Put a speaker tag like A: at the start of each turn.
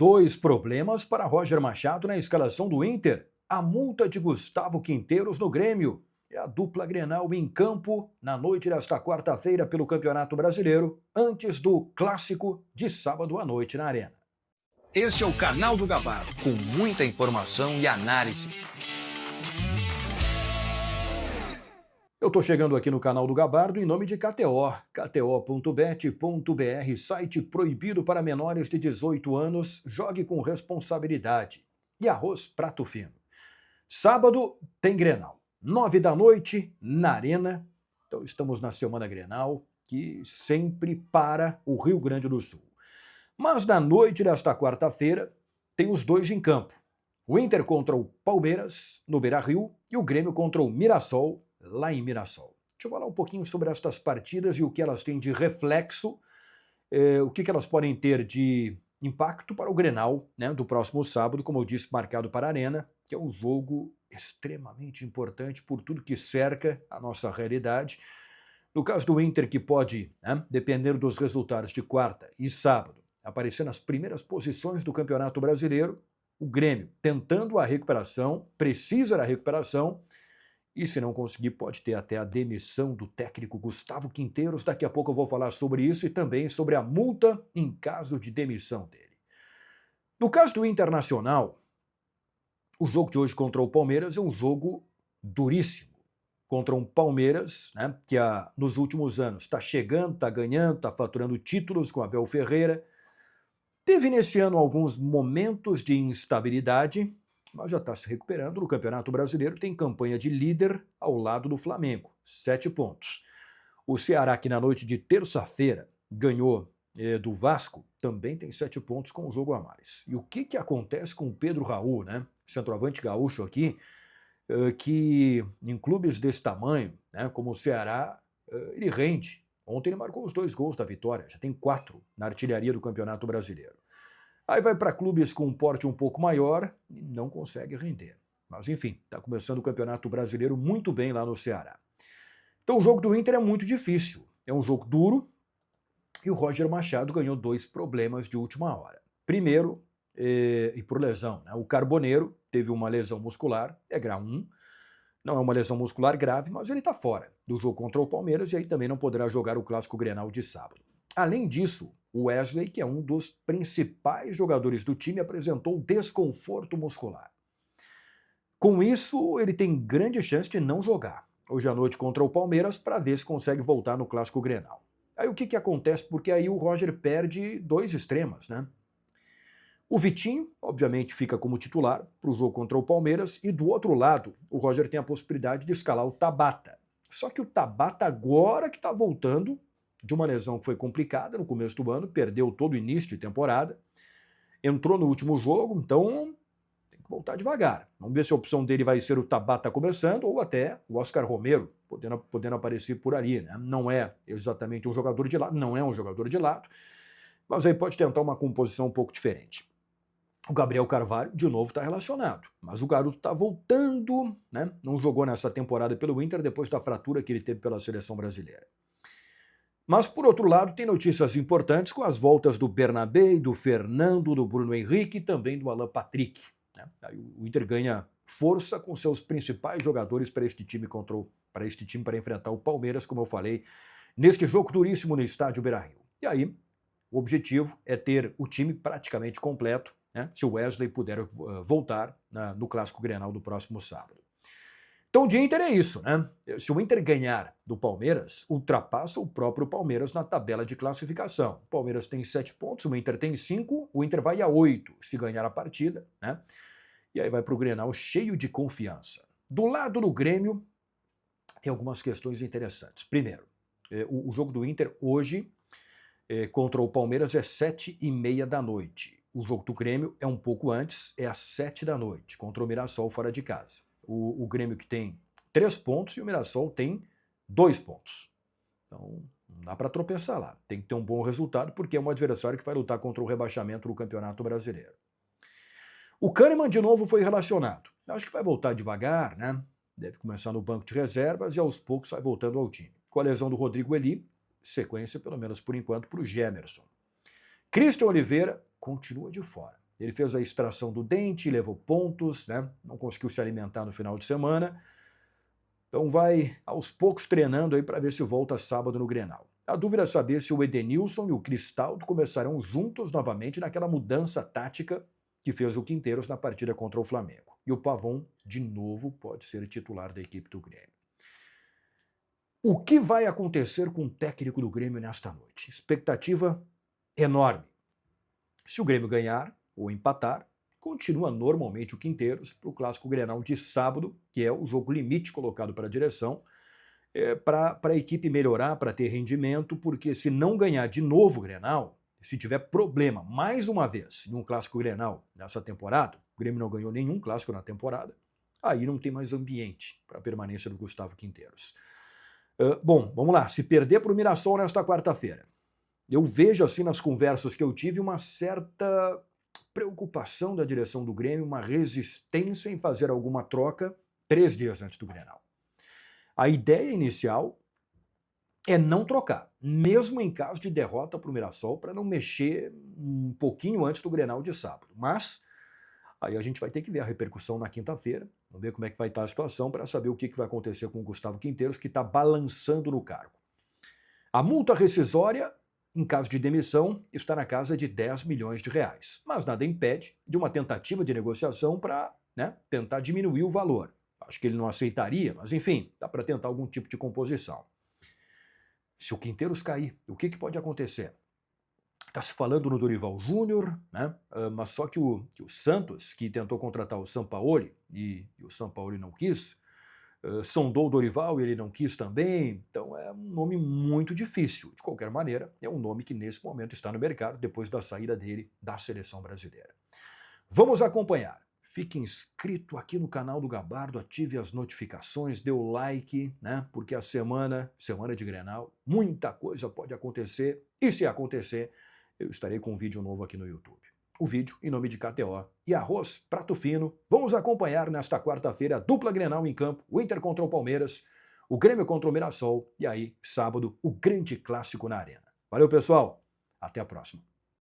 A: Dois problemas para Roger Machado na escalação do Inter. A multa de Gustavo Quinteiros no Grêmio. E a dupla Grenal em campo na noite desta quarta-feira pelo Campeonato Brasileiro, antes do clássico de sábado à noite na Arena.
B: Esse é o canal do Gabardo, com muita informação e análise.
A: Eu estou chegando aqui no canal do Gabardo em nome de KTO, kto.bet.br, site proibido para menores de 18 anos, jogue com responsabilidade. E arroz prato fino. Sábado tem Grenal, 9 da noite na Arena. Então estamos na semana Grenal, que sempre para o Rio Grande do Sul. Mas na noite desta quarta-feira tem os dois em campo. O Inter contra o Palmeiras, no Beira-Rio, e o Grêmio contra o Mirassol, lá em Mirassol. Deixa eu falar um pouquinho sobre estas partidas e o que elas têm de reflexo, o que elas podem ter de impacto para o Grenal, né, do próximo sábado, como eu disse, marcado para a Arena, que é um jogo extremamente importante por tudo que cerca a nossa realidade. No caso do Inter, que pode, né, depender dos resultados de quarta e sábado, aparecer nas primeiras posições do Campeonato Brasileiro, o Grêmio tentando a recuperação, precisa da recuperação, e se não conseguir, pode ter até a demissão do técnico Gustavo Quinteiros. Daqui a pouco eu vou falar sobre isso e também sobre a multa em caso de demissão dele. No caso do Internacional, o jogo de hoje contra o Palmeiras é um jogo duríssimo. Contra um Palmeiras, né, que nos últimos anos está chegando, está ganhando, está faturando títulos com Abel Ferreira. Teve nesse ano alguns momentos de instabilidade, mas já está se recuperando. No Campeonato Brasileiro tem campanha de líder ao lado do Flamengo, 7 pontos. O Ceará, que na noite de terça-feira ganhou do Vasco, também tem 7 pontos com um jogo a mais. E o que acontece com o Pedro Raul, né? Centroavante gaúcho aqui, que em clubes desse tamanho, né, como o Ceará, ele rende. Ontem ele marcou os 2 gols da vitória, já tem 4 na artilharia do Campeonato Brasileiro. Aí vai para clubes com um porte um pouco maior e não consegue render. Mas enfim, está começando o Campeonato Brasileiro muito bem lá no Ceará. Então o jogo do Inter é muito difícil. É um jogo duro e o Roger Machado ganhou 2 problemas de última hora. Primeiro, e por lesão, né? O Carboneiro teve uma lesão muscular, é grau 1. Não é uma lesão muscular grave, mas ele está fora do jogo contra o Palmeiras e aí também não poderá jogar o Clássico Grenal de sábado. Além disso, o Wesley, que é um dos principais jogadores do time, apresentou desconforto muscular. Com isso, ele tem grande chance de não jogar hoje à noite contra o Palmeiras para ver se consegue voltar no Clássico Grenal. Aí o que acontece? Porque aí o Roger perde 2 extremas, né? O Vitinho, obviamente, fica como titular para o jogo contra o Palmeiras e do outro lado, o Roger tem a possibilidade de escalar o Tabata. Só que o Tabata agora que está voltando de uma lesão que foi complicada no começo do ano, perdeu todo o início de temporada, entrou no último jogo, então tem que voltar devagar. Vamos ver se a opção dele vai ser o Tabata começando ou até o Oscar Romero, podendo aparecer por ali, né? Não é exatamente um jogador de lado, não é um jogador de lado, mas aí pode tentar uma composição um pouco diferente. O Gabriel Carvalho, de novo, está relacionado, mas o garoto está voltando, né? Não jogou nessa temporada pelo Inter depois da fratura que ele teve pela seleção brasileira. Mas, por outro lado, tem notícias importantes com as voltas do Bernabé, do Fernando, do Bruno Henrique e também do Alan Patrick. Né? Aí o Inter ganha força com seus principais jogadores para este time para enfrentar o Palmeiras, como eu falei, neste jogo duríssimo no estádio Beira-Rio. E aí, o objetivo é ter o time praticamente completo, né, se o Wesley puder voltar no Clássico Grenal do próximo sábado. Então o de Inter é isso, né? Se o Inter ganhar do Palmeiras, ultrapassa o próprio Palmeiras na tabela de classificação. O Palmeiras tem 7 pontos, o Inter tem 5, o Inter vai a 8 se ganhar a partida, né? E aí vai para o Grenal cheio de confiança. Do lado do Grêmio, tem algumas questões interessantes. Primeiro, o jogo do Inter hoje contra o Palmeiras é 7h30 da noite. O jogo do Grêmio é um pouco antes, é às 7 da noite, contra o Mirassol fora de casa. O Grêmio que tem 3 pontos e o Mirassol tem 2 pontos. Então, não dá para tropeçar lá. Tem que ter um bom resultado, porque é um adversário que vai lutar contra o rebaixamento do Campeonato Brasileiro. O Kahneman, de novo, foi relacionado. Acho que vai voltar devagar, né? Deve começar no banco de reservas e aos poucos vai voltando ao time. Com a lesão do Rodrigo Eli, sequência, pelo menos por enquanto, para o Gemerson. Christian Oliveira continua de fora. Ele fez a extração do dente, levou pontos, né? Não conseguiu se alimentar no final de semana. Então vai aos poucos treinando aí para ver se volta sábado no Grenal. A dúvida é saber se o Edenilson e o Cristaldo começarão juntos novamente naquela mudança tática que fez o Quinteiros na partida contra o Flamengo. E o Pavon, de novo, pode ser titular da equipe do Grêmio. O que vai acontecer com o técnico do Grêmio nesta noite? Expectativa enorme. Se o Grêmio ganhar ou empatar, continua normalmente o Quinteiros para o Clássico Grenal de sábado, que é o jogo limite colocado para a direção, para a equipe melhorar, para ter rendimento, porque se não ganhar de novo o Grenal, se tiver problema mais uma vez em um Clássico Grenal nessa temporada, o Grêmio não ganhou nenhum clássico na temporada, aí não tem mais ambiente para a permanência do Gustavo Quinteiros. Bom, vamos lá, se perder para o Mirassol nesta quarta-feira, eu vejo assim nas conversas que eu tive uma certa preocupação da direção do Grêmio, uma resistência em fazer alguma troca 3 dias antes do Grenal. A ideia inicial é não trocar, mesmo em caso de derrota para o Mirassol, para não mexer um pouquinho antes do Grenal de sábado. Mas aí a gente vai ter que ver a repercussão na quinta-feira, vamos ver como é que vai estar a situação para saber o que vai acontecer com o Gustavo Quinteiros, que está balançando no cargo. A multa rescisória, em caso de demissão, está na casa de 10 milhões de reais. Mas nada impede de uma tentativa de negociação para tentar diminuir o valor. Acho que ele não aceitaria, mas enfim, dá para tentar algum tipo de composição. Se o Quinteiros cair, o que pode acontecer? Está se falando no Dorival Júnior, né? Mas só que o Santos, que tentou contratar o Sampaoli, e o Sampaoli não quis, sondou o Dorival e ele não quis também, então é um nome muito difícil. De qualquer maneira, é um nome que nesse momento está no mercado, depois da saída dele da seleção brasileira. Vamos acompanhar. Fique inscrito aqui no canal do Gabardo, ative as notificações, dê o like, né? Porque a semana de Grenal, muita coisa pode acontecer, e se acontecer, eu estarei com um vídeo novo aqui no YouTube. O vídeo em nome de KTO e Arroz Prato Fino. Vamos acompanhar nesta quarta-feira a dupla Grenal em campo, o Inter contra o Palmeiras, o Grêmio contra o Mirassol e aí, sábado, o grande clássico na Arena. Valeu, pessoal. Até a próxima.